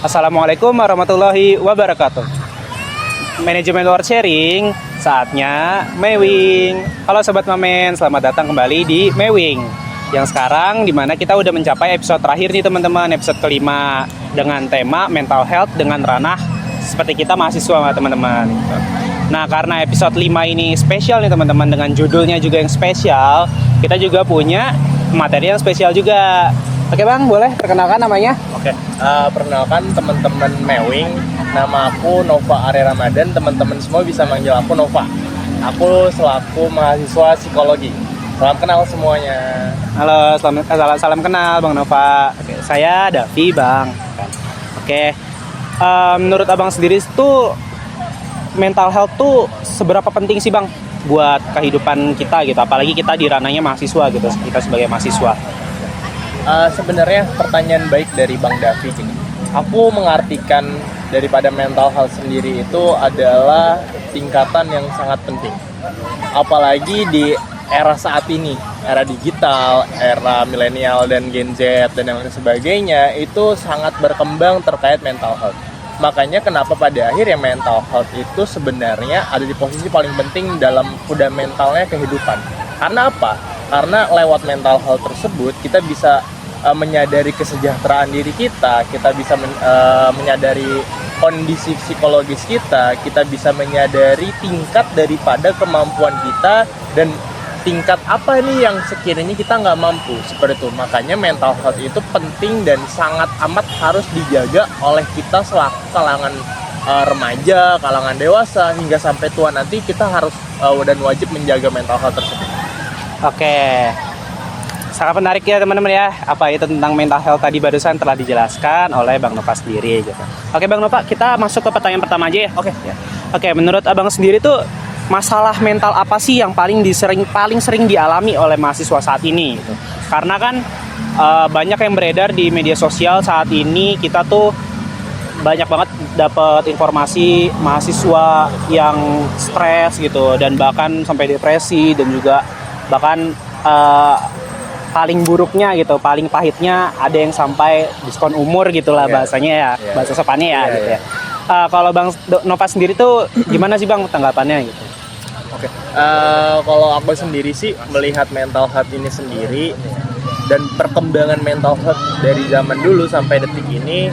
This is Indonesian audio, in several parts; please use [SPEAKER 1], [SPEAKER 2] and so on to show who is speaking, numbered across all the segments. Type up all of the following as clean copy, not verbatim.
[SPEAKER 1] Assalamualaikum warahmatullahi wabarakatuh. Manajemen World Sharing, saatnya Mewing. Halo Sobat Mamen, selamat datang kembali di Mewing. Yang sekarang dimana kita udah mencapai episode terakhir nih teman-teman, episode kelima. Dengan tema mental health dengan ranah seperti kita mahasiswa teman-teman. Nah karena episode 5 ini spesial nih teman-teman, dengan judulnya juga yang spesial, kita juga punya materi yang spesial juga. Oke Bang, boleh perkenalkan namanya?
[SPEAKER 2] Oke, perkenalkan teman-teman Mewing. Nama aku Nova Arya Ramadan. Teman-teman semua bisa manggil aku Nova. Aku selaku mahasiswa psikologi. Salam kenal semuanya.
[SPEAKER 1] Halo, salam kenal Bang Nova. Oke, saya Davi Bang. Oke, menurut Abang sendiri tuh mental health tuh seberapa penting sih Bang buat kehidupan kita gitu? Apalagi kita di ranahnya mahasiswa gitu, kita sebagai mahasiswa.
[SPEAKER 2] Sebenarnya pertanyaan baik dari Bang Davi ini. Aku mengartikan daripada mental health sendiri itu adalah tingkatan yang sangat penting. Apalagi di era saat ini, era digital, era milenial dan Gen Z dan yang sebagainya, itu sangat berkembang terkait mental health. Makanya kenapa pada akhirnya mental health itu sebenarnya ada di posisi paling penting dalam fundamentalnya kehidupan. Karena apa? Karena lewat mental health tersebut kita bisa menyadari kesejahteraan diri kita bisa menyadari kondisi psikologis kita bisa menyadari tingkat daripada kemampuan kita dan tingkat apa nih yang sekiranya kita nggak mampu, seperti itu. Makanya mental health itu penting dan sangat amat harus dijaga oleh kita selaku kalangan remaja, kalangan dewasa, hingga sampai tua nanti kita harus dan wajib menjaga mental health tersebut.
[SPEAKER 1] Oke, sangat menarik ya teman-teman ya. Apa itu tentang mental health tadi barusan telah dijelaskan oleh Bang Nova sendiri gitu. Oke Bang Nova, kita masuk ke pertanyaan pertama aja ya. Oke, menurut Abang sendiri tuh masalah mental apa sih yang paling sering dialami oleh mahasiswa saat ini gitu. Karena kan banyak yang beredar di media sosial saat ini, kita tuh banyak banget dapat informasi mahasiswa yang stres gitu, dan bahkan sampai depresi, dan juga bahkan paling buruknya gitu, paling pahitnya ada yang sampai diskon umur gitulah bahasanya ya, bahasa sopannya ya gitu ya. Kalau Bang Nova sendiri tuh gimana sih Bang tanggapannya gitu?
[SPEAKER 2] Oke, kalau aku sendiri sih melihat mental health ini sendiri dan perkembangan mental health dari zaman dulu sampai detik ini,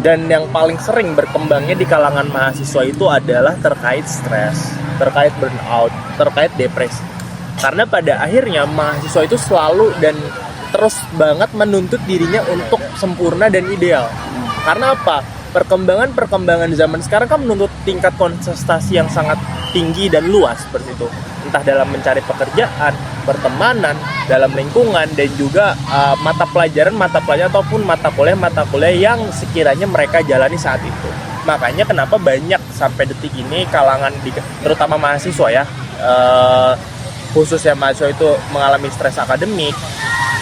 [SPEAKER 2] dan yang paling sering berkembangnya di kalangan mahasiswa itu adalah terkait stres, terkait burnout, terkait depresi. Karena pada akhirnya mahasiswa itu selalu dan terus banget menuntut dirinya untuk sempurna dan ideal. Karena apa? Perkembangan zaman sekarang kan menuntut tingkat konsentrasi yang sangat tinggi dan luas seperti itu. Entah dalam mencari pekerjaan, pertemanan, dalam lingkungan, dan juga mata pelajaran ataupun mata kuliah yang sekiranya mereka jalani saat itu. Makanya kenapa banyak sampai detik ini kalangan terutama mahasiswa ya, khususnya mahasiswa itu mengalami stres akademik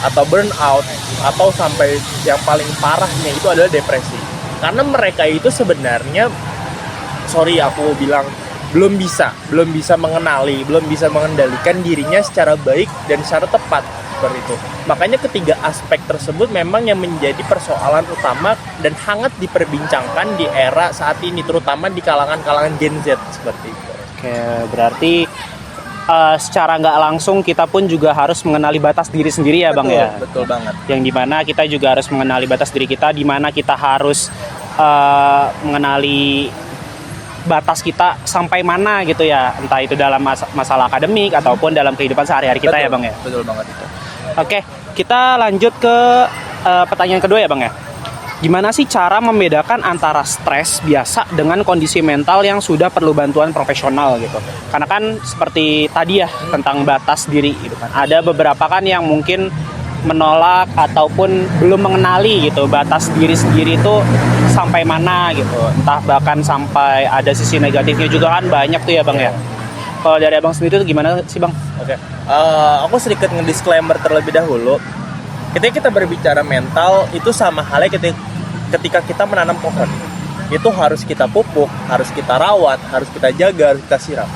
[SPEAKER 2] atau burnout, atau sampai yang paling parahnya itu adalah depresi. Karena mereka itu sebenarnya, aku bilang, belum bisa mengenali, belum bisa mengendalikan dirinya secara baik dan secara tepat seperti itu. Makanya ketiga aspek tersebut memang yang menjadi persoalan utama dan hangat diperbincangkan di era saat ini, terutama di kalangan Gen Z seperti itu.
[SPEAKER 1] Oke, berarti secara nggak langsung kita pun juga harus mengenali batas diri sendiri ya Bang ya.
[SPEAKER 2] Betul banget.
[SPEAKER 1] Yang dimana kita juga harus mengenali batas diri kita, dimana kita harus mengenali batas kita sampai mana gitu ya, entah itu dalam masalah akademik ataupun dalam kehidupan sehari-hari kita ya Bang ya.
[SPEAKER 2] Betul banget itu.
[SPEAKER 1] Oke, kita lanjut ke pertanyaan kedua ya Bang ya. Gimana sih cara membedakan antara stres biasa dengan kondisi mental yang sudah perlu bantuan profesional gitu? Karena kan seperti tadi ya tentang batas diri gitu kan. Ada beberapa kan yang mungkin menolak ataupun belum mengenali gitu batas diri sendiri itu sampai mana gitu. Entah bahkan sampai ada sisi negatifnya juga kan banyak tuh ya Bang ya. Kalau dari Abang sendiri tuh gimana sih Bang?
[SPEAKER 2] Oke, aku sedikit nge-disclaimer terlebih dahulu. Ketika kita berbicara mental, itu sama halnya ketika kita menanam pohon. Itu harus kita pupuk, harus kita rawat, harus kita jaga, harus kita siram.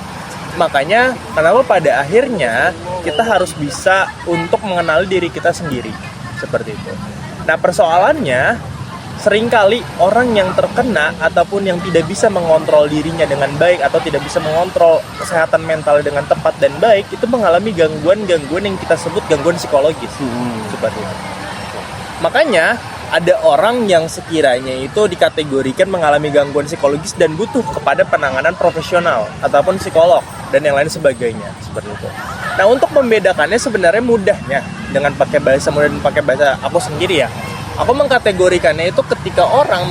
[SPEAKER 2] Makanya kenapa pada akhirnya kita harus bisa untuk mengenali diri kita sendiri. Seperti itu. Nah persoalannya, seringkali orang yang terkena ataupun yang tidak bisa mengontrol dirinya dengan baik atau tidak bisa mengontrol kesehatan mental dengan tepat dan baik itu mengalami gangguan-gangguan yang kita sebut gangguan psikologis. Seperti itu. Makanya ada orang yang sekiranya itu dikategorikan mengalami gangguan psikologis dan butuh kepada penanganan profesional ataupun psikolog dan yang lain sebagainya seperti itu. Nah, untuk membedakannya sebenarnya mudahnya dengan pakai bahasa mudah dan pakai bahasa aku sendiri ya. Aku mengkategorikannya itu ketika orang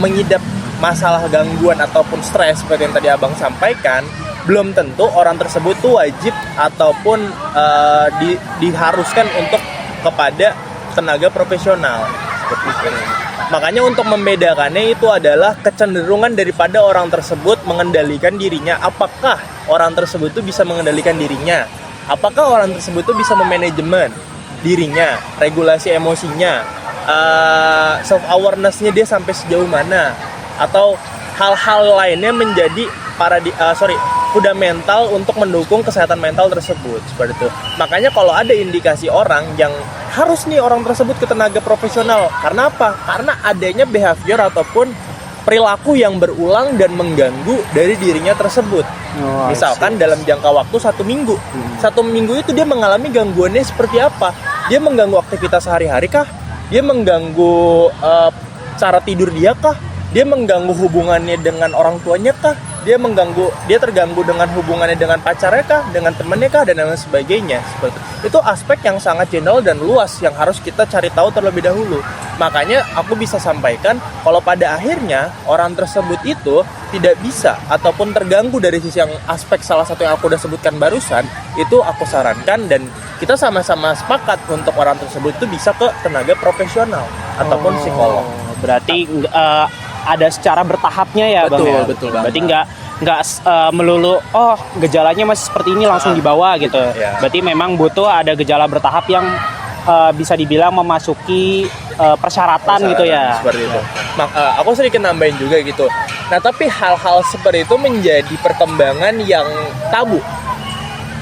[SPEAKER 2] mengidap masalah gangguan ataupun stres seperti yang tadi Abang sampaikan, belum tentu orang tersebut tuh wajib ataupun diharuskan untuk kepada tenaga profesional seperti itu. Makanya untuk membedakannya itu adalah kecenderungan daripada orang tersebut mengendalikan dirinya. Apakah orang tersebut itu bisa mengendalikan dirinya? Apakah orang tersebut itu bisa memanajemen dirinya, regulasi emosinya, self awareness-nya dia sampai sejauh mana, atau hal-hal lainnya menjadi fundamental untuk mendukung kesehatan mental tersebut seperti itu. Makanya kalau ada indikasi orang yang harus nih orang tersebut ke tenaga profesional, karena apa? Karena adanya behavior ataupun perilaku yang berulang dan mengganggu dari dirinya tersebut. Misalkan dalam jangka waktu 1 minggu. 1 minggu itu dia mengalami gangguannya seperti apa? Dia mengganggu aktivitas sehari-hari kah? Dia mengganggu cara tidur dia kah? Dia mengganggu hubungannya dengan orang tuanya kah? Dia terganggu dengan hubungannya dengan pacarnya kah? Dengan temannya kah? Dan lain sebagainya. Seperti itu aspek yang sangat general dan luas yang harus kita cari tahu terlebih dahulu. Makanya aku bisa sampaikan kalau pada akhirnya orang tersebut itu tidak bisa ataupun terganggu dari sisi yang aspek salah satu yang aku udah sebutkan barusan, itu aku sarankan dan kita sama-sama sepakat untuk orang tersebut itu bisa ke tenaga profesional ataupun psikolog.
[SPEAKER 1] Berarti ada secara bertahapnya ya, Bang ya.
[SPEAKER 2] Betul.
[SPEAKER 1] Berarti nggak melulu gejalanya masih seperti ini langsung dibawa gitu.
[SPEAKER 2] Ya.
[SPEAKER 1] Berarti memang butuh ada gejala bertahap yang bisa dibilang memasuki persyaratan gitu ya.
[SPEAKER 2] Seperti itu. Aku sedikit nambahin juga gitu. Nah, tapi hal-hal seperti itu menjadi perkembangan yang tabu.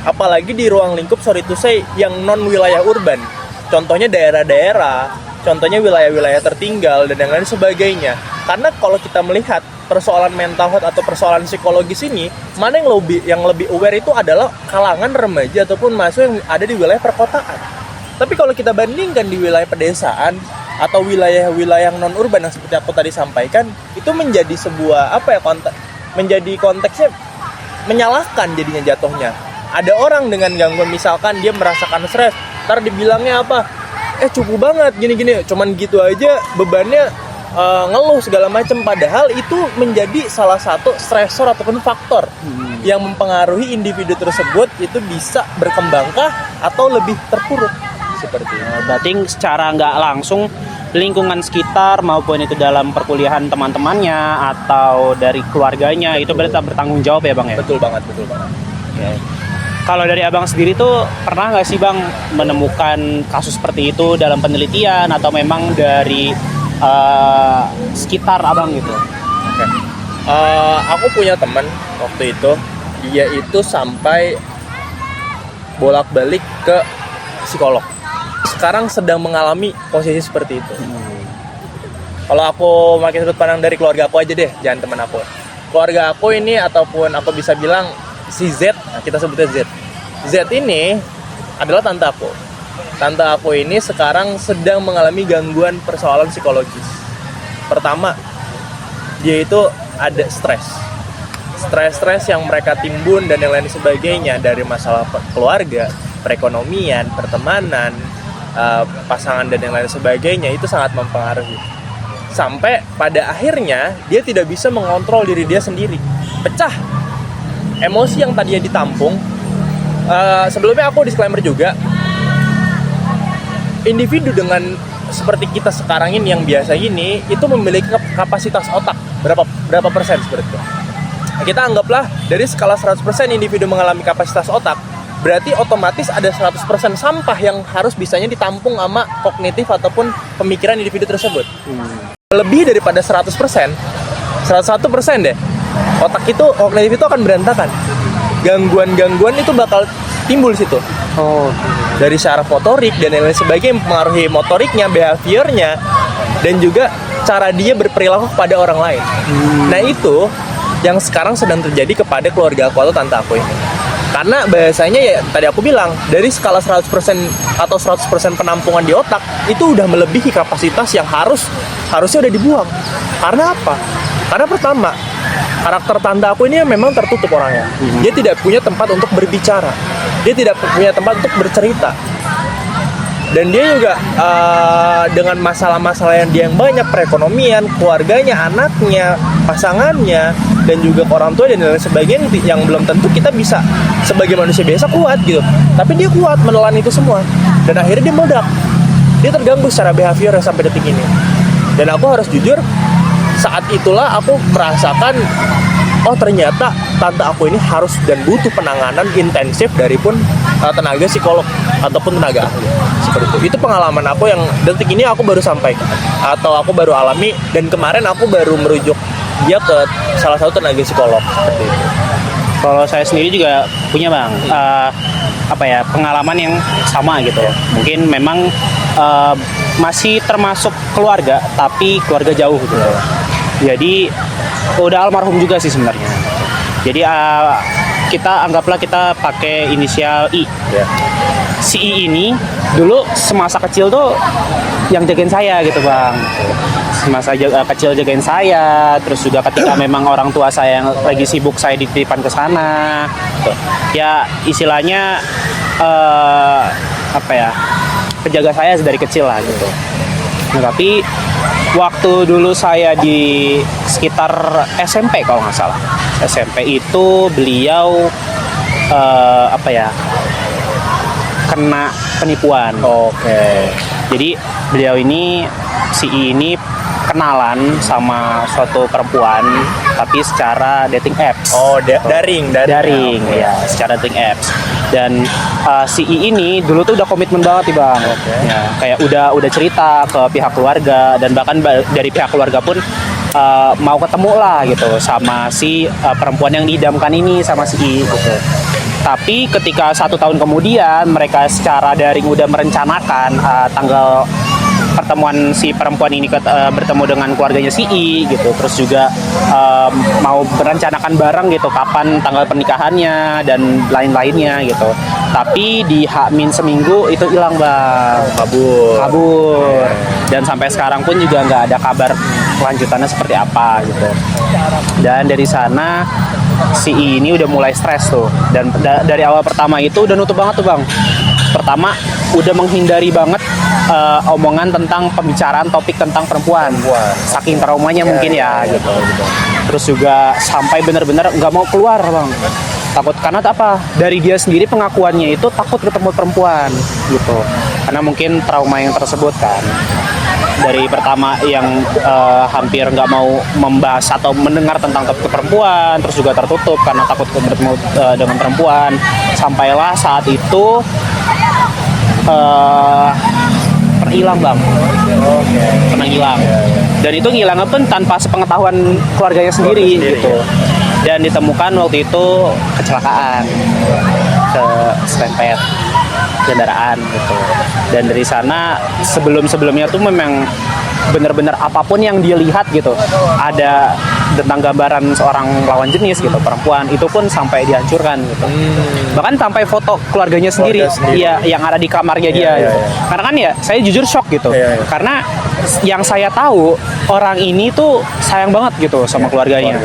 [SPEAKER 2] Apalagi di ruang lingkup yang non wilayah urban. Contohnya daerah-daerah, contohnya wilayah-wilayah tertinggal dan yang lain sebagainya. Karena kalau kita melihat persoalan mental health atau persoalan psikologis ini, mana yang lebih aware itu adalah kalangan remaja ataupun mahasiswa yang ada di wilayah perkotaan. Tapi kalau kita bandingkan di wilayah pedesaan atau wilayah-wilayah non urban yang seperti aku tadi sampaikan, itu menjadi sebuah menjadi konteksnya menyalahkan jadinya jatuhnya. Ada orang dengan gangguan misalkan dia merasakan stres, ntar dibilangnya apa? Cukup banget gini-gini, cuman gitu aja bebannya ngeluh segala macam, padahal itu menjadi salah satu stresor ataupun faktor yang mempengaruhi individu tersebut itu bisa berkembangkah atau lebih terpuruk seperti itu.
[SPEAKER 1] Berarti secara nggak langsung lingkungan sekitar maupun itu dalam perkuliahan teman-temannya atau dari keluarganya itu berarti bertanggung jawab ya, Bang ya.
[SPEAKER 2] Betul banget.
[SPEAKER 1] Okay. Kalau dari Abang sendiri tuh pernah nggak sih, Bang, menemukan kasus seperti itu dalam penelitian atau memang dari sekitar Abang gitu?
[SPEAKER 2] Okay. Aku punya teman waktu itu, dia itu sampai bolak-balik ke psikolog. Sekarang sedang mengalami posisi seperti itu. Kalau aku makin sudut pandang dari keluarga aku aja deh, jangan teman aku. Keluarga aku ini ataupun aku bisa bilang si Z, kita sebutnya Z. Z ini adalah tante aku. Tante aku ini sekarang sedang mengalami gangguan persoalan psikologis. Pertama, dia itu ada stres yang mereka timbun dan yang lain sebagainya dari masalah keluarga, perekonomian, pertemanan, pasangan dan yang lain sebagainya, itu sangat mempengaruhi. Sampai pada akhirnya dia tidak bisa mengontrol diri dia sendiri, pecah. Emosi yang tadinya ditampung, sebelumnya aku disclaimer juga, individu dengan seperti kita sekarang ini yang biasa ini itu memiliki kapasitas otak berapa persen seperti itu. Kita anggaplah dari skala 100% individu mengalami kapasitas otak, berarti otomatis ada 100% sampah yang harus bisanya ditampung sama kognitif ataupun pemikiran individu tersebut. Lebih daripada 100%, 101% deh, otak itu, kognitif itu akan berantakan. Gangguan-gangguan itu bakal timbul situ.
[SPEAKER 1] Oh,
[SPEAKER 2] dari syaraf motorik dan lain sebagainya, mempengaruhi motoriknya, behaviornya, dan juga cara dia berperilaku kepada orang lain. Nah itu yang sekarang sedang terjadi kepada keluarga aku atau tante aku ini. Karena bahasanya ya tadi aku bilang, dari skala 100% atau 100% penampungan di otak itu udah melebihi kapasitas yang harusnya udah dibuang. Karena apa? Karena pertama, karakter tante aku ini memang tertutup orangnya. Dia tidak punya tempat untuk berbicara. Dia tidak punya tempat untuk bercerita. Dan dia juga dengan masalah-masalah yang banyak, perekonomian, keluarganya, anaknya, pasangannya, dan juga orang tua dan lain sebagainya yang belum tentu kita bisa sebagai manusia biasa kuat gitu. Tapi dia kuat menelan itu semua. Dan akhirnya dia meledak. Dia terganggu secara behavior sampai detik ini. Dan aku harus jujur, saat itulah aku merasakan, oh ternyata tante aku ini harus dan butuh penanganan intensif dari pun tenaga psikolog ataupun tenaga ahli. Seperti itu. Itu pengalaman aku yang detik ini aku baru sampaikan atau aku baru alami, dan kemarin aku baru merujuk dia ke salah satu tenaga psikolog. Seperti itu.
[SPEAKER 1] kalau saya sendiri juga punya bang, pengalaman yang sama gitu. Mungkin memang masih termasuk keluarga, tapi keluarga jauh gitu. Jadi udah almarhum juga sih sebenarnya. Jadi kita anggaplah kita pakai inisial I. Si I ini dulu semasa kecil tuh yang jagain saya gitu bang. Semasa kecil jagain saya, terus juga ketika memang orang tua saya yang lagi sibuk saya dititipkan ke sana. Ya istilahnya penjaga saya dari kecil lah gitu. Nah, tapi waktu dulu saya di sekitar SMP kalau nggak salah, SMP itu beliau kena penipuan.
[SPEAKER 2] Oke.
[SPEAKER 1] Jadi beliau ini, si I ini kenalan sama suatu perempuan tapi secara dating apps.
[SPEAKER 2] Oh, daring.
[SPEAKER 1] Ya, secara dating apps. Dan si I ini dulu tuh udah komitmen banget nih bang. Ya, kayak udah cerita ke pihak keluarga, dan bahkan dari pihak keluarga pun mau ketemu lah gitu sama si perempuan yang diidamkan ini, sama si I gitu. Tapi ketika 1 tahun kemudian mereka secara daring udah merencanakan tanggal pertemuan si perempuan ini bertemu dengan keluarganya si I gitu, terus juga mau merencanakan bareng gitu kapan tanggal pernikahannya dan lain-lainnya gitu. Tapi di H-min seminggu itu hilang bang, kabur. Dan sampai sekarang pun juga nggak ada kabar lanjutannya seperti apa gitu. Dan dari sana si I ini udah mulai stres tuh, dan dari awal pertama itu udah nutup banget tuh bang. Pertama udah menghindari banget omongan tentang pembicaraan topik tentang perempuan. Saking traumanya mungkin ya gitu. Terus juga sampai benar-benar nggak mau keluar bang. Takut karena apa? Dari dia sendiri pengakuannya itu takut ketemu perempuan gitu. Karena mungkin trauma yang tersebut kan. Dari pertama yang hampir nggak mau membahas atau mendengar tentang topik perempuan, terus juga tertutup karena takut bertemu dengan perempuan. Sampailah saat itu pernah hilang bang. Pernah hilang. Dan itu ngilangnya pun tanpa sepengetahuan keluarganya sendiri gitu. Dan ditemukan waktu itu kecelakaan, serempet kendaraan gitu. Dan dari sana sebelumnya tuh memang benar-benar apapun yang dia lihat gitu, ada tentang gambaran seorang lawan jenis gitu, perempuan, itu pun sampai dihancurkan gitu. Bahkan sampai foto keluarganya sendiri, iya, yang ada di kamarnya dia gitu. Karena kan ya saya jujur shock gitu. Karena yang saya tahu orang ini tuh sayang banget gitu sama keluarganya.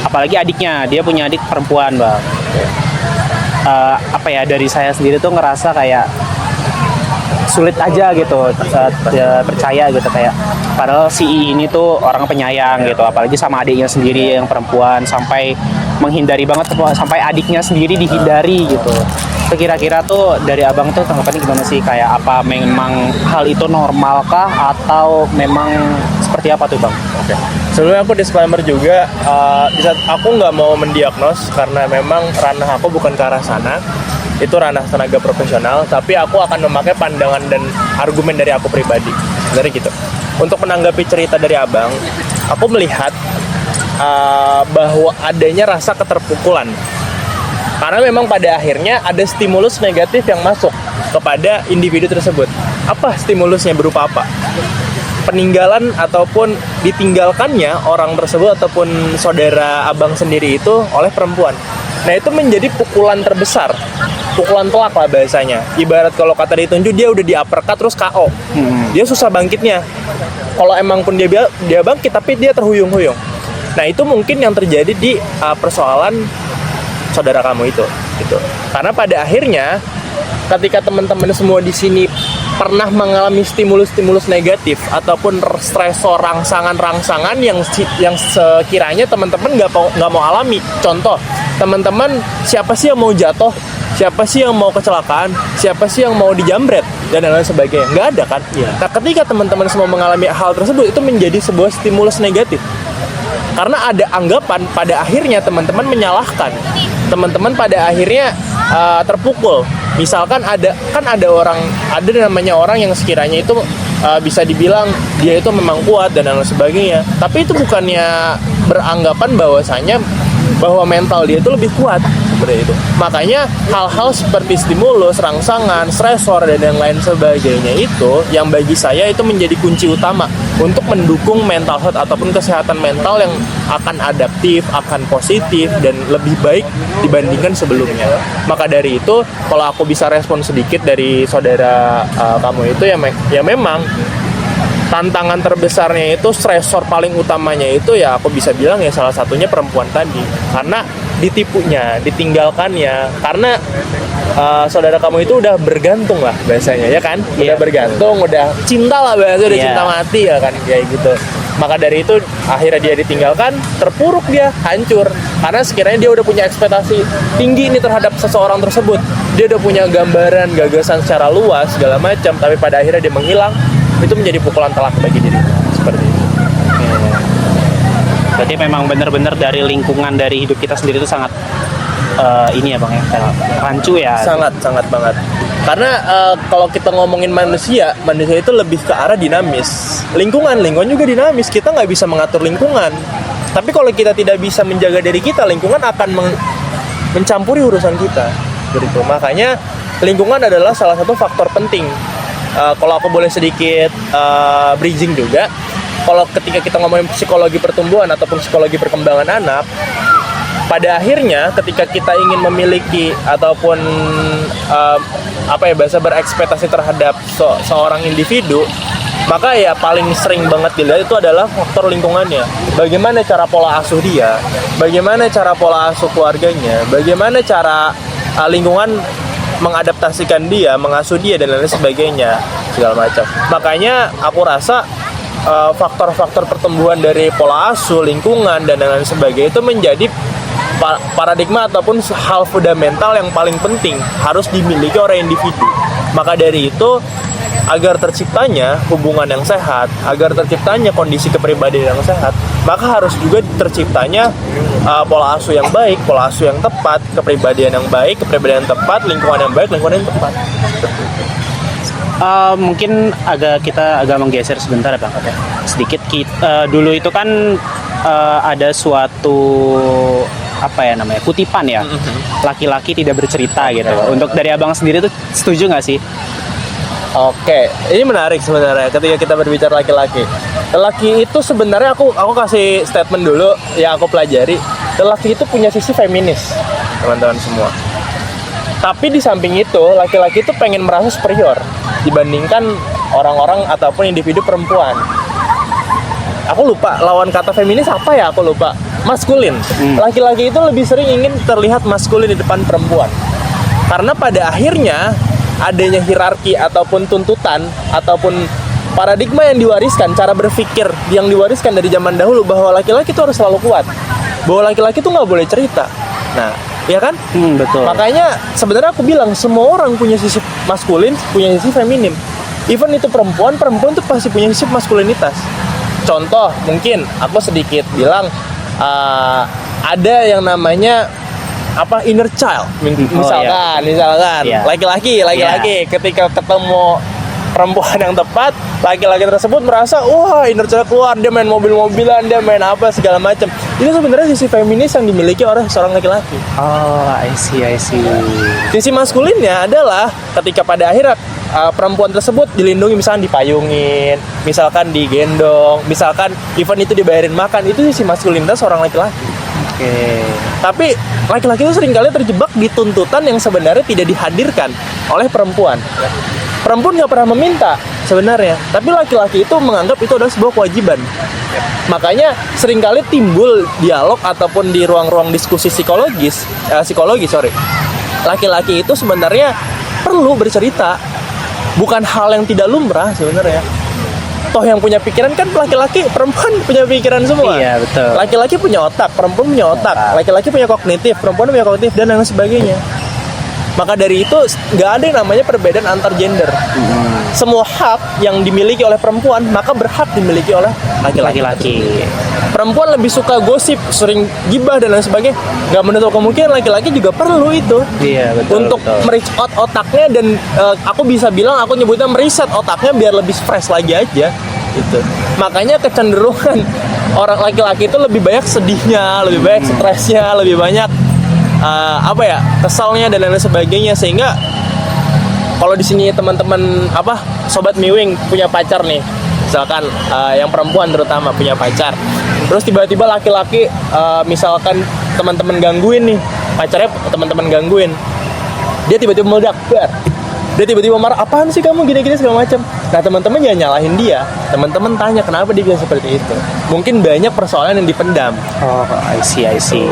[SPEAKER 1] Apalagi adiknya, dia punya adik perempuan bang. Dari saya sendiri tuh ngerasa kayak sulit aja gitu percaya gitu, kayak padahal si I ini tuh orang penyayang gitu, apalagi sama adiknya sendiri yang perempuan, sampai menghindari banget, sampai adiknya sendiri dihindari gitu. Kira-kira tuh dari abang tuh tanggapannya gimana sih, kayak apa memang hal itu normalkah atau memang seperti apa tuh bang?
[SPEAKER 2] Oke. Sebelumnya aku disclaimer juga, di saat aku nggak mau mendiagnos karena memang ranah aku bukan ke arah sana, itu ranah tenaga profesional, tapi aku akan memakai pandangan dan argumen dari aku pribadi. Dari gitu. Untuk menanggapi cerita dari abang, aku melihat bahwa adanya rasa keterpukulan Karena memang pada akhirnya ada stimulus negatif yang masuk kepada individu tersebut. Apa stimulusnya, berupa apa? Peninggalan ataupun ditinggalkannya orang tersebut ataupun saudara abang sendiri itu oleh perempuan. Nah, itu menjadi pukulan terbesar, pukulan telak lah bahasanya. Ibarat kalau kata ditunjuk, dia udah di uppercut terus KO. Dia susah bangkitnya. Kalau emang pun dia bangkit, tapi dia terhuyung-huyung. Nah, itu mungkin yang terjadi di persoalan saudara kamu itu gitu. Karena pada akhirnya ketika teman-teman semua di sini pernah mengalami stimulus-stimulus negatif ataupun stresor rangsangan-rangsangan yang sekiranya teman-teman nggak mau alami. Contoh, teman-teman siapa sih yang mau jatuh, siapa sih yang mau kecelakaan, siapa sih yang mau dijambret dan lain sebagainya, nggak ada kan? Nah, ketika teman-teman semua mengalami hal tersebut, itu menjadi sebuah stimulus negatif. Karena ada anggapan pada akhirnya teman-teman menyalahkan, teman-teman pada akhirnya terpukul. Misalkan ada namanya orang yang sekiranya itu bisa dibilang dia itu memang kuat dan lain sebagainya, tapi itu bukannya beranggapan bahwa mental dia itu lebih kuat seperti itu. Makanya hal-hal seperti stimulus, rangsangan, stresor dan yang lain sebagainya itu yang bagi saya itu menjadi kunci utama untuk mendukung mental health ataupun kesehatan mental yang akan adaptif, akan positif dan lebih baik dibandingkan sebelumnya. Maka dari itu, kalau aku bisa respon sedikit dari saudara kamu itu ya memang tantangan terbesarnya itu, stresor paling utamanya itu ya aku bisa bilang ya salah satunya perempuan tadi. Karena ditipunya, ditinggalkannya, karena saudara kamu itu udah bergantung lah bahasanya, ya kan? Udah bergantung, udah cinta lah bahasa, udah cinta mati ya kan, kayak gitu. Maka dari itu akhirnya dia ditinggalkan, terpuruk dia, hancur. Karena sekiranya dia udah punya ekspektasi tinggi nih terhadap seseorang tersebut. Dia udah punya gambaran, gagasan secara luas, segala macam, tapi pada akhirnya dia menghilang. Itu menjadi pukulan telak bagi diri seperti itu.
[SPEAKER 1] Berarti memang benar-benar dari lingkungan, dari hidup kita sendiri itu sangat ini ya bang ya, rancu ya.
[SPEAKER 2] Sangat banget. Karena kalau kita ngomongin manusia itu lebih ke arah dinamis. Lingkungan juga dinamis. Kita nggak bisa mengatur lingkungan. Tapi kalau kita tidak bisa menjaga diri kita, lingkungan akan mencampuri urusan kita. Begitu. Makanya lingkungan adalah salah satu faktor penting. Kalau aku boleh sedikit bridging juga, kalau ketika kita ngomongin psikologi pertumbuhan ataupun psikologi perkembangan anak, pada akhirnya ketika kita ingin memiliki ataupun berekspektasi terhadap seorang individu, maka ya paling sering banget dilihat itu adalah faktor lingkungannya. Bagaimana cara pola asuh dia, bagaimana cara pola asuh keluarganya, bagaimana cara lingkungan mengadaptasikan dia, mengasuh dia dan lain sebagainya, segala macam. Makanya aku rasa faktor-faktor pertumbuhan dari pola asuh, lingkungan dan lain sebagainya itu menjadi paradigma ataupun hal fundamental yang paling penting harus dimiliki oleh individu. Maka dari itu, agar terciptanya hubungan yang sehat, agar terciptanya kondisi kepribadian yang sehat, maka harus juga terciptanya pola asuh yang baik, pola asuh yang tepat, kepribadian yang baik, kepribadian yang tepat, lingkungan yang baik, lingkungan yang tepat.
[SPEAKER 1] Mungkin kita agak menggeser sebentar ya bang. Sedikit dulu itu kan ada suatu kutipan ya, laki-laki tidak bercerita gitu. Untuk dari abang sendiri tuh setuju nggak sih?
[SPEAKER 2] Oke, ini menarik sebenarnya ketika kita berbicara laki-laki. Lelaki itu sebenarnya aku kasih statement dulu yang aku pelajari. Lelaki itu punya sisi feminis, teman-teman semua. Tapi di samping itu, laki-laki itu pengen merasa superior dibandingkan orang-orang ataupun individu perempuan. Aku lupa lawan kata feminis apa ya, aku lupa. Maskulin. Laki-laki itu lebih sering ingin terlihat maskulin di depan perempuan. Karena pada akhirnya adanya hierarki ataupun tuntutan ataupun paradigma yang diwariskan, cara berpikir yang diwariskan dari zaman dahulu bahwa laki-laki itu harus selalu kuat, bahwa laki-laki itu nggak boleh cerita. Nah, ya kan?
[SPEAKER 1] Betul.
[SPEAKER 2] Makanya sebenarnya aku bilang semua orang punya sisi maskulin, punya sisi feminim. Even itu perempuan tuh pasti punya sisi maskulinitas. Contoh, mungkin aku sedikit bilang ada yang namanya inner child, misalkan laki-laki ketika ketemu perempuan yang tepat, laki-laki tersebut merasa wah inner child keluar, dia main mobil-mobilan, dia main apa segala macam. Itu sebenarnya sisi feminis yang dimiliki oleh seorang laki-laki.
[SPEAKER 1] Oh, I see.
[SPEAKER 2] Sisi maskulinnya adalah ketika pada akhirnya perempuan tersebut dilindungi, misalkan dipayungin, misalkan digendong, misalkan event itu dibayarin makan, itu sisi maskulinitas seorang laki-laki.
[SPEAKER 1] Oke.
[SPEAKER 2] Tapi laki-laki itu seringkali terjebak di tuntutan yang sebenarnya tidak dihadirkan oleh perempuan. Perempuan nggak pernah meminta sebenarnya, tapi laki-laki itu menganggap itu adalah sebuah kewajiban. Makanya seringkali timbul dialog ataupun di ruang-ruang diskusi psikologi, laki-laki itu sebenarnya perlu bercerita, bukan hal yang tidak lumrah sebenarnya. Toh yang punya pikiran kan laki-laki, perempuan punya pikiran semua.
[SPEAKER 1] Iya, betul.
[SPEAKER 2] Laki-laki punya otak, perempuan punya otak. Laki-laki punya kognitif, perempuan punya kognitif, dan lain sebagainya. Maka dari itu nggak ada yang namanya perbedaan antar gender. Semua hak yang dimiliki oleh perempuan maka berhak dimiliki oleh laki-laki. Perempuan lebih suka gosip, sering gibah dan lain sebagainya. Nggak menutup kemungkinan laki-laki juga perlu itu.
[SPEAKER 1] Iya, betul.
[SPEAKER 2] Untuk merich out otaknya, dan aku bisa bilang, aku nyebutnya meriset otaknya biar lebih fresh lagi aja gitu. Makanya kecenderungan orang laki-laki itu lebih banyak sedihnya, lebih banyak stresnya, lebih banyak kesalnya dan lain sebagainya. Sehingga kalau di sini teman-teman sobat miwing punya pacar nih, misalkan yang perempuan terutama punya pacar, terus tiba-tiba laki-laki misalkan teman-teman gangguin nih, pacarnya teman-teman gangguin, dia tiba-tiba meledak, dia tiba-tiba marah, apaan sih kamu gini-gini segala macam. Nah teman-teman jangan nyalahin dia, teman-teman tanya kenapa dia bisa seperti itu. Mungkin banyak persoalan yang dipendam.
[SPEAKER 1] Oh, I see.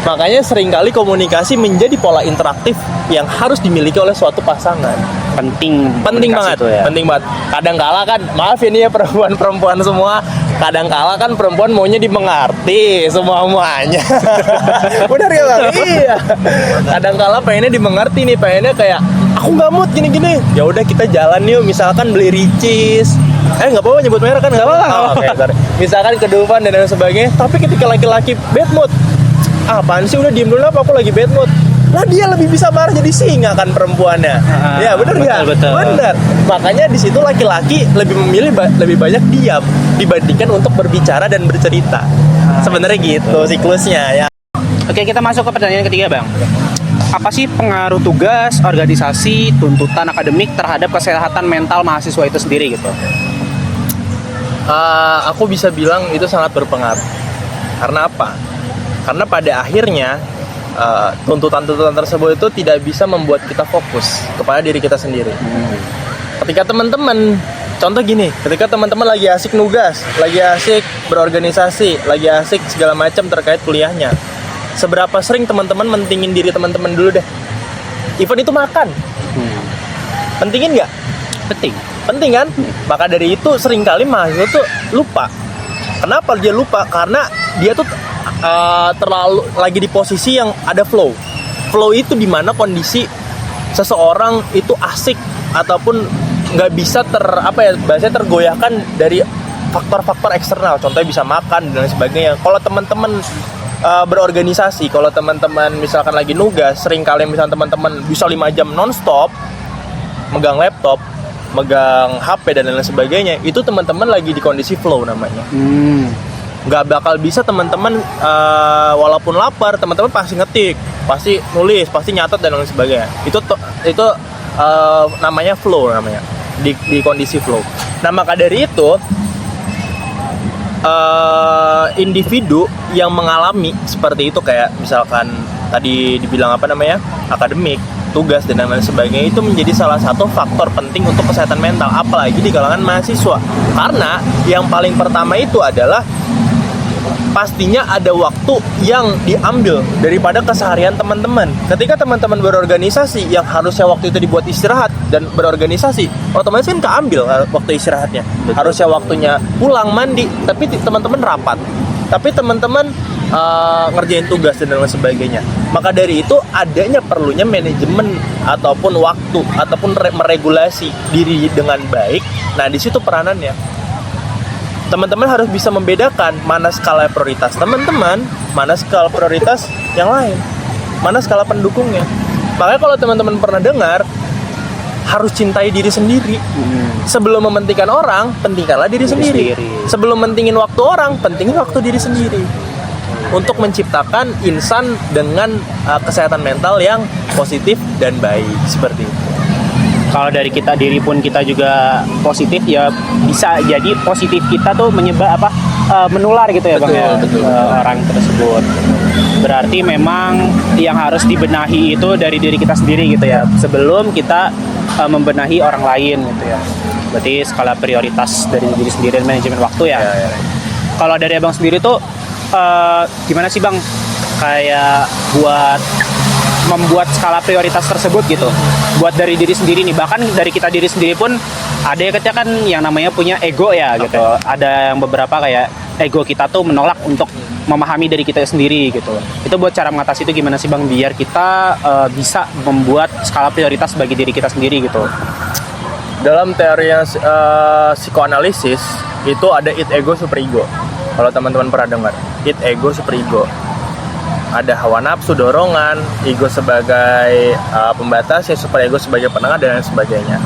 [SPEAKER 2] Makanya seringkali komunikasi menjadi pola interaktif yang harus dimiliki oleh suatu pasangan.
[SPEAKER 1] Penting
[SPEAKER 2] banget
[SPEAKER 1] itu ya.
[SPEAKER 2] Penting banget. Kadang-kala kan, maaf ini ya perempuan semua, kadang-kala kan perempuan maunya dimengerti semuanya. Benar ya Bang? Iya. Kadang-kala pengennya dimengerti nih, pengennya kayak aku nggak mood gini-gini. Ya udah kita jalan yuk, misalkan beli ricis. Nggak apa-apa nyebut merek kan, nggak apa-apa. Oke, sorry. Misalkan ke Dufan dan lain sebagainya. Tapi ketika laki-laki bad mood, apaan sih, udah diem dulu apa, aku lagi bad mood. Lah dia lebih bisa marah jadi singa kan perempuannya. Ya benar nggak?
[SPEAKER 1] Betul.
[SPEAKER 2] Benar. Makanya di situ laki-laki lebih memilih lebih banyak diam dibandingkan untuk berbicara dan bercerita. Sebenarnya gitu siklusnya ya.
[SPEAKER 1] Oke, kita masuk ke pertanyaan ketiga, Bang. Apa sih pengaruh tugas, organisasi, tuntutan akademik terhadap kesehatan mental mahasiswa itu sendiri gitu?
[SPEAKER 2] Aku bisa bilang itu sangat berpengaruh. Karena apa? Karena pada akhirnya tuntutan-tuntutan tersebut itu tidak bisa membuat kita fokus kepada diri kita sendiri. Ketika teman-teman, contoh gini, ketika teman-teman lagi asik nugas, lagi asik berorganisasi, lagi asik segala macam terkait kuliahnya, seberapa sering teman-teman mentingin diri teman-teman dulu deh. Event itu makan, pentingin nggak? Penting kan? Maka dari itu seringkali mahasiswa tuh lupa. Kenapa dia lupa? Karena dia tuh terlalu lagi di posisi yang ada flow itu dimana kondisi seseorang itu asik ataupun nggak bisa bahasanya tergoyahkan dari faktor-faktor eksternal, contohnya bisa makan dan lain sebagainya. Kalau teman-teman berorganisasi, kalau teman-teman misalkan lagi nugas, seringkali misalkan teman-teman bisa 5 jam nonstop megang laptop, megang HP dan lain sebagainya, itu teman-teman lagi di kondisi flow namanya. Nggak bakal bisa teman-teman walaupun lapar, teman-teman pasti ngetik, pasti nulis, pasti nyatet dan lain sebagainya. Itu namanya flow, namanya di kondisi flow. Nah maka dari itu individu yang mengalami seperti itu, kayak misalkan tadi dibilang akademik, tugas dan lain sebagainya, itu menjadi salah satu faktor penting untuk kesehatan mental, apalagi di kalangan mahasiswa. Karena yang paling pertama itu adalah pastinya ada waktu yang diambil daripada keseharian teman-teman. Ketika teman-teman berorganisasi yang harusnya waktu itu dibuat istirahat dan berorganisasi, otomatis kan keambil waktu istirahatnya. Harusnya waktunya pulang mandi, tapi teman-teman rapat. Tapi teman-teman ngerjain tugas dan lain sebagainya. Maka dari itu adanya perlunya manajemen ataupun waktu ataupun meregulasi diri dengan baik. Nah, di situ peranannya. Teman-teman harus bisa membedakan mana skala prioritas teman-teman, mana skala prioritas yang lain, mana skala pendukungnya. Makanya kalau teman-teman pernah dengar, harus cintai diri sendiri. Sebelum mementingkan orang, pentingkanlah diri sendiri. Sebelum mentingin waktu orang, pentingin waktu diri sendiri. Untuk menciptakan insan dengan kesehatan mental yang positif dan baik, seperti itu.
[SPEAKER 1] Kalau dari kita diri pun kita juga positif, ya bisa jadi positif kita tuh menular gitu ya,
[SPEAKER 2] betul,
[SPEAKER 1] Bang ya,
[SPEAKER 2] betul.
[SPEAKER 1] Orang tersebut. Berarti memang yang harus dibenahi itu dari diri kita sendiri gitu ya, sebelum kita membenahi orang lain gitu ya. Berarti skala prioritas dari diri sendiri dan manajemen waktu ya.
[SPEAKER 2] Ya.
[SPEAKER 1] Kalau dari Abang sendiri tuh gimana sih Bang, kayak buat membuat skala prioritas tersebut gitu, buat dari diri sendiri nih, bahkan dari kita diri sendiri pun ada yang ketika kan yang namanya punya ego ya gitu. Ada yang beberapa kayak ego kita tuh menolak untuk memahami dari kita sendiri gitu. Itu buat cara mengatasi itu gimana sih Bang, biar kita bisa membuat skala prioritas bagi diri kita sendiri gitu.
[SPEAKER 2] Dalam teori yang psikoanalisis itu ada id, ego, superego. Kalau teman-teman pernah dengar, id, ego, superego. Ada hawa nafsu, dorongan, ego sebagai pembatas, ya superego sebagai penengah dan lain sebagainya.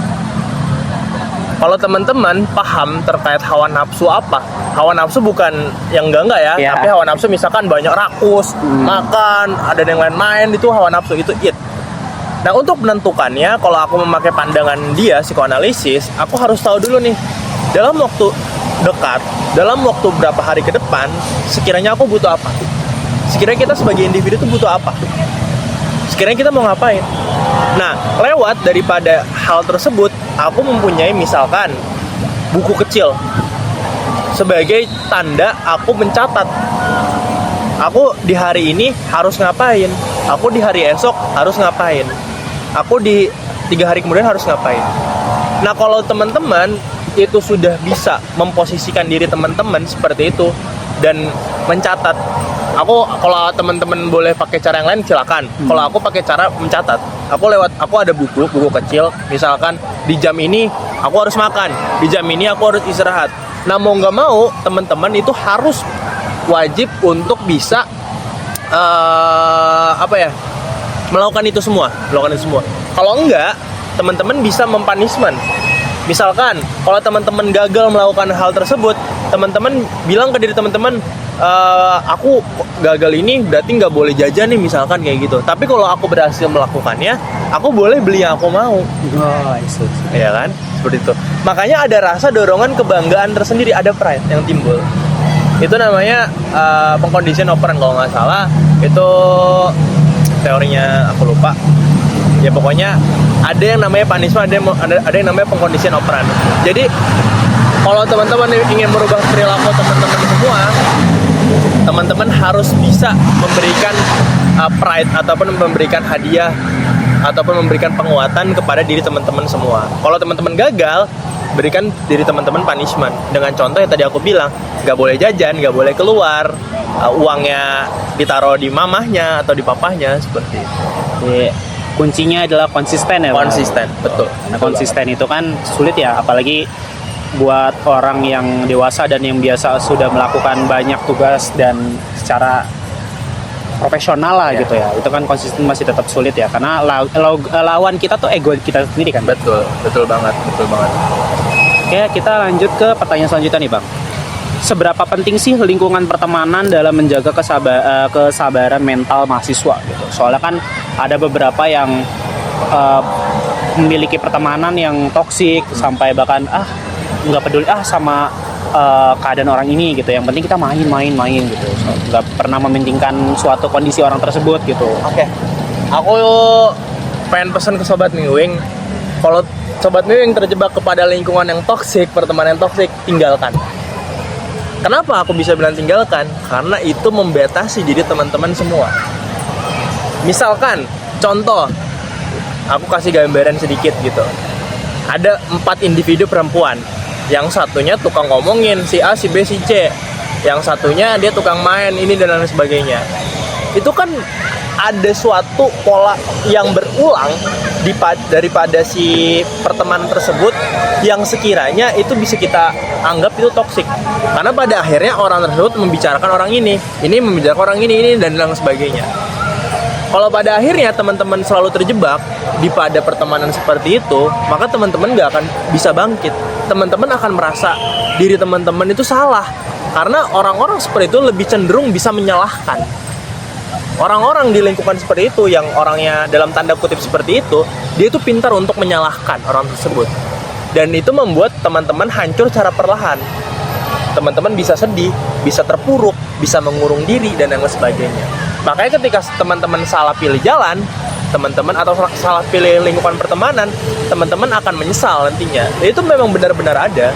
[SPEAKER 2] Kalau teman-teman paham terkait hawa nafsu apa? Hawa nafsu bukan yang enggak ya, tapi hawa nafsu misalkan banyak rakus, makan, ada yang lain-lain, itu hawa nafsu, itu id. Nah, untuk menentukannya, kalau aku memakai pandangan dia, psikoanalisis, aku harus tahu dulu nih, dalam waktu dekat, dalam waktu berapa hari ke depan, sekiranya aku butuh apa? Sekiranya kita sebagai individu itu butuh apa? Sekiranya kita mau ngapain? Nah, lewat daripada hal tersebut, aku mempunyai misalkan buku kecil sebagai tanda aku mencatat. Aku di hari ini harus ngapain? Aku di hari esok harus ngapain? Aku di 3 hari kemudian harus ngapain? Nah, kalau teman-teman itu sudah bisa memposisikan diri teman-teman seperti itu dan mencatat. Kalau teman-teman boleh pakai cara yang lain silakan. Kalau aku pakai cara mencatat. Aku ada buku kecil. Misalkan di jam ini aku harus makan, di jam ini aku harus istirahat. Nah, mau nggak mau teman-teman itu harus wajib untuk bisa melakukan itu semua. Kalau enggak, teman-teman bisa mempunishment. Misalkan kalau teman-teman gagal melakukan hal tersebut, teman-teman bilang ke diri teman-teman, aku gagal ini berarti nggak boleh jajan nih, misalkan kayak gitu. Tapi kalau aku berhasil melakukannya, aku boleh beli yang aku mau. Ya kan, seperti itu. Makanya ada rasa dorongan kebanggaan tersendiri, ada pride yang timbul. Itu namanya pengkondisian operan kalau nggak salah. Itu teorinya aku lupa. Ya pokoknya ada yang namanya punishment, ada yang namanya pengkondisian operan. Jadi kalau teman-teman ingin merubah perilaku teman-teman semua, teman-teman harus bisa memberikan pride ataupun memberikan hadiah ataupun memberikan penguatan kepada diri teman-teman semua. Kalau teman-teman gagal, berikan diri teman-teman punishment dengan contoh yang tadi aku bilang, nggak boleh jajan, nggak boleh keluar, uangnya ditaruh di mamahnya atau di papahnya, seperti itu.
[SPEAKER 1] Kuncinya adalah konsisten ya, Bang?
[SPEAKER 2] Konsisten, betul.
[SPEAKER 1] Nah, konsisten itu kan sulit ya, apalagi buat orang yang dewasa dan yang biasa sudah melakukan banyak tugas dan secara profesional lah gitu ya. Itu kan konsisten masih tetap sulit ya, karena lawan kita tuh ego kita sendiri kan.
[SPEAKER 2] Betul banget.
[SPEAKER 1] Oke, kita lanjut ke pertanyaan selanjutnya nih, Bang. Seberapa penting sih lingkungan pertemanan dalam menjaga kesabaran mental mahasiswa gitu? Soalnya kan ada beberapa yang memiliki pertemanan yang toksik sampai bahkan nggak peduli sama keadaan orang ini gitu. Yang penting kita main gitu. Nggak pernah mementingkan suatu kondisi orang tersebut gitu.
[SPEAKER 2] Oke. Aku pengen pesan ke Sobat Miwing, kalau Sobat Miwing terjebak kepada lingkungan yang toksik, pertemanan yang toksik, tinggalkan. Kenapa aku bisa bilang tinggalkan? Karena itu membatasi diri teman-teman semua. Misalkan, contoh, aku kasih gambaran sedikit gitu. Ada 4 individu perempuan. Yang satunya tukang ngomongin, si A, si B, si C. Yang satunya dia tukang main, ini dan lain sebagainya. Itu kan ada suatu pola yang berulang daripada si pertemanan tersebut yang sekiranya itu bisa kita anggap itu toksik. Karena pada akhirnya orang tersebut membicarakan orang ini membicarakan orang ini dan lain sebagainya. Kalau pada akhirnya teman-teman selalu terjebak pada pertemanan seperti itu, maka teman-teman nggak akan bisa bangkit. Teman-teman akan merasa diri teman-teman itu salah, karena orang-orang seperti itu lebih cenderung bisa menyalahkan. Orang-orang di lingkungan seperti itu, yang orangnya dalam tanda kutip seperti itu, dia itu pintar untuk menyalahkan orang tersebut. Dan itu membuat teman-teman hancur secara perlahan. Teman-teman bisa sedih, bisa terpuruk, bisa mengurung diri, dan yang sebagainya. Makanya ketika teman-teman salah pilih jalan, teman-teman atau salah pilih lingkungan pertemanan, teman-teman akan menyesal nantinya. Itu memang benar-benar ada.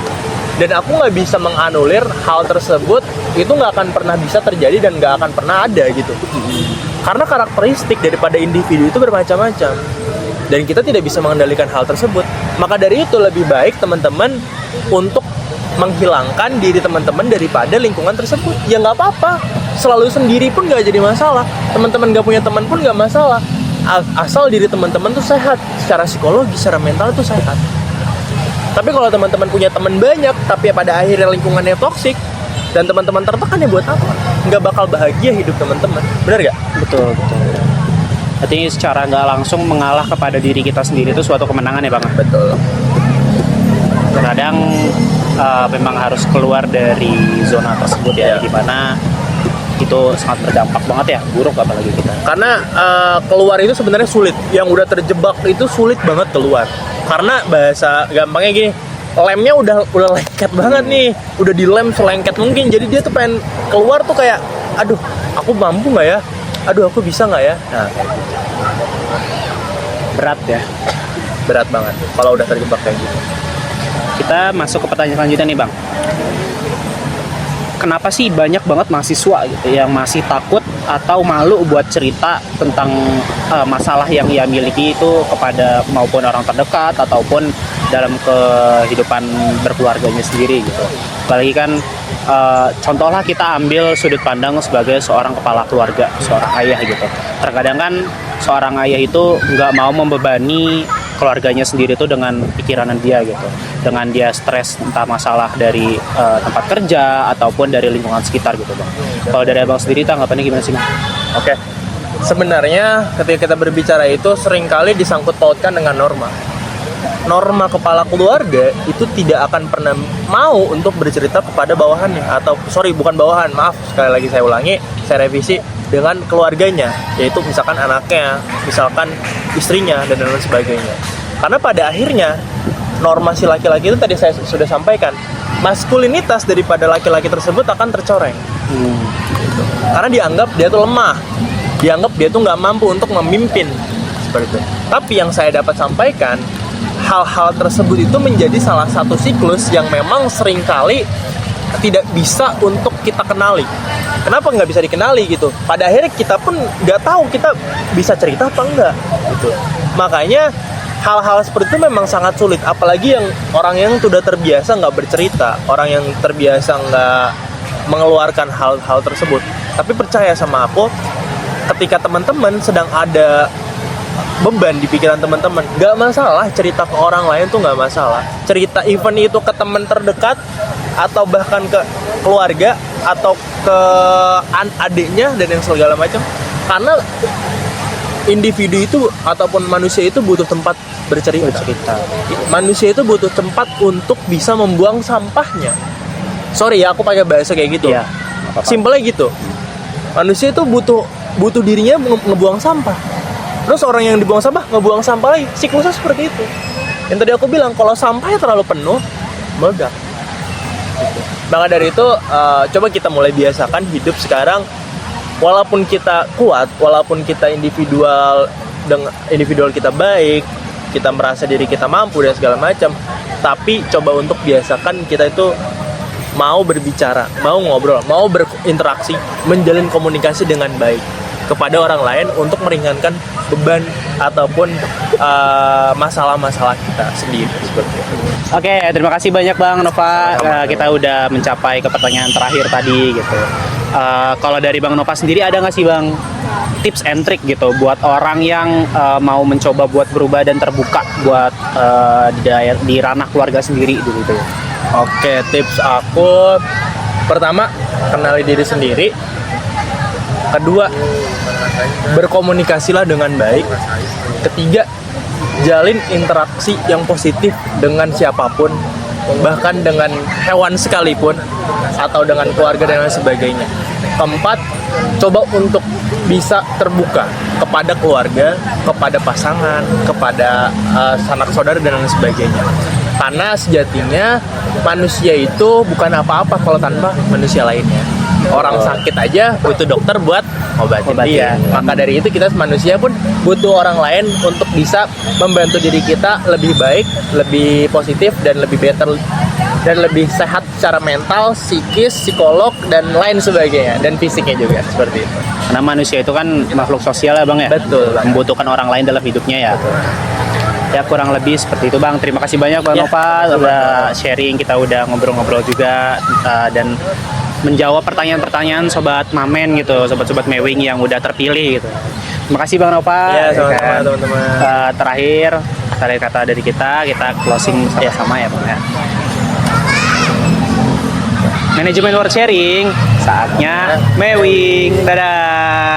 [SPEAKER 2] Dan aku nggak bisa menganulir hal tersebut, itu nggak akan pernah bisa terjadi dan nggak akan pernah ada gitu. Karena karakteristik daripada individu itu bermacam-macam. Dan kita tidak bisa mengendalikan hal tersebut. Maka dari itu lebih baik teman-teman untuk menghilangkan diri teman-teman daripada lingkungan tersebut. Ya nggak apa-apa, selalu sendiri pun nggak jadi masalah. Teman-teman nggak punya teman pun nggak masalah, asal diri teman-teman tuh sehat secara psikologi, secara mental tuh sehat. Tapi kalau teman-teman punya teman banyak tapi pada akhirnya lingkungannya toksik dan teman-teman tertekan, ya buat apa? Nggak bakal bahagia hidup teman-teman. Benar nggak?
[SPEAKER 1] Betul. Berarti secara nggak langsung mengalah kepada diri kita sendiri itu suatu kemenangan ya Bang?
[SPEAKER 2] Betul.
[SPEAKER 1] Kadang memang harus keluar dari zona tersebut ya, dimana itu sangat berdampak banget ya, buruk apalagi kita.
[SPEAKER 2] Karena keluar itu sebenarnya sulit. Yang udah terjebak itu sulit banget keluar. Karena bahasa gampangnya gini, lemnya udah lengket banget nih, udah dilem selengket mungkin. Jadi dia tuh pengen keluar tuh kayak, aduh, aku mampu nggak ya? Aduh, aku bisa nggak ya? Nah,
[SPEAKER 1] berat ya.
[SPEAKER 2] Berat banget kalau udah terjebak kayak gitu.
[SPEAKER 1] Kita masuk ke pertanyaan selanjutnya nih Bang. Kenapa sih banyak banget mahasiswa gitu yang masih takut atau malu buat cerita tentang masalah yang ia miliki itu kepada maupun orang terdekat ataupun dalam kehidupan berkeluarganya sendiri gitu. Apalagi kan contohlah kita ambil sudut pandang sebagai seorang kepala keluarga, seorang ayah gitu. Terkadang kan seorang ayah itu nggak mau membebani keluarganya sendiri itu dengan pikiran dia gitu, dengan dia stres entah masalah dari tempat kerja ataupun dari lingkungan sekitar gitu Bang. Kalau dari Abang sendiri tanggapannya gimana sih Bang?
[SPEAKER 2] Oke, sebenarnya ketika kita berbicara itu seringkali disangkut pautkan dengan norma kepala keluarga itu tidak akan pernah mau untuk bercerita kepada bawahannya, atau bukan bawahan, maaf sekali lagi saya ulangi, saya revisi, dengan keluarganya, yaitu misalkan anaknya, misalkan istrinya, dan lain sebagainya. Karena pada akhirnya norma si laki-laki itu tadi saya sudah sampaikan, maskulinitas daripada laki-laki tersebut akan tercoreng. Gitu. Karena dianggap dia tuh lemah, dianggap dia tuh nggak mampu untuk memimpin seperti itu. Tapi yang saya dapat sampaikan, hal-hal tersebut itu menjadi salah satu siklus yang memang seringkali tidak bisa untuk kita kenali. Kenapa nggak bisa dikenali gitu? Pada akhirnya kita pun nggak tahu kita bisa cerita apa enggak gitu. Makanya hal-hal seperti itu memang sangat sulit. Apalagi yang orang yang sudah terbiasa nggak bercerita, orang yang terbiasa nggak mengeluarkan hal-hal tersebut. Tapi percaya sama aku, ketika teman-teman sedang ada beban di pikiran teman-teman, nggak masalah cerita ke orang lain tuh nggak masalah. Cerita event itu ke teman terdekat atau bahkan ke keluarga atau ke adiknya dan yang segala macam. Karena individu itu ataupun manusia itu butuh tempat bercerita. Manusia itu butuh tempat untuk bisa membuang sampahnya. Sorry ya, aku pakai bahasa kayak gitu.
[SPEAKER 1] Ya,
[SPEAKER 2] simpelnya gitu. Manusia itu butuh dirinya ngebuang sampah. Terus orang yang dibuang sampah ngebuang sampah lagi. Siklusnya seperti itu. Yang tadi aku bilang, kalau sampahnya terlalu penuh, meledak. Maka dari itu coba kita mulai biasakan hidup sekarang. Walaupun kita kuat, walaupun kita individual kita baik, kita merasa diri kita mampu dan segala macam, tapi coba untuk biasakan kita itu mau berbicara, mau ngobrol, mau berinteraksi, menjalin komunikasi dengan baik kepada orang lain untuk meringankan beban ataupun masalah-masalah kita sendiri seperti itu.
[SPEAKER 1] Oke, terima kasih banyak Bang Nova. Kita udah mencapai ke pertanyaan terakhir tadi gitu. Kalau dari Bang Nova sendiri ada nggak sih Bang tips and trick gitu buat orang yang mau mencoba buat berubah dan terbuka buat di ranah keluarga sendiri gitu?
[SPEAKER 2] Oke, tips aku pertama, kenali diri sendiri. Kedua, berkomunikasilah dengan baik. Ketiga, jalin interaksi yang positif dengan siapapun, bahkan dengan hewan sekalipun, atau dengan keluarga dan lain sebagainya. Keempat, coba untuk bisa terbuka kepada keluarga, kepada pasangan, kepada sanak saudara dan lain sebagainya. Karena sejatinya manusia itu bukan apa-apa kalau tanpa manusia lainnya. Orang sakit aja butuh dokter buat obatin dia. Maka dari itu kita manusia pun butuh orang lain untuk bisa membantu diri kita lebih baik, lebih positif, dan lebih better, dan lebih sehat secara mental, psikis, psikolog, dan lain sebagainya, dan fisiknya juga seperti itu.
[SPEAKER 1] Karena manusia itu kan makhluk sosial ya Bang ya.
[SPEAKER 2] Betul, Bang.
[SPEAKER 1] Membutuhkan orang lain dalam hidupnya ya. Ya kurang lebih seperti itu Bang. Terima kasih banyak Bang Nova udah sharing, kita udah ngobrol-ngobrol juga dan menjawab pertanyaan-pertanyaan sobat Mamen gitu, sobat-sobat Mewing yang udah terpilih gitu. Terima kasih Bang Nova.
[SPEAKER 2] Ya, sama-sama teman-teman.
[SPEAKER 1] Terakhir kata dari kita closing sama-sama ya Bang ya. Manajemen World Sharing, saatnya Mewing. Dadah.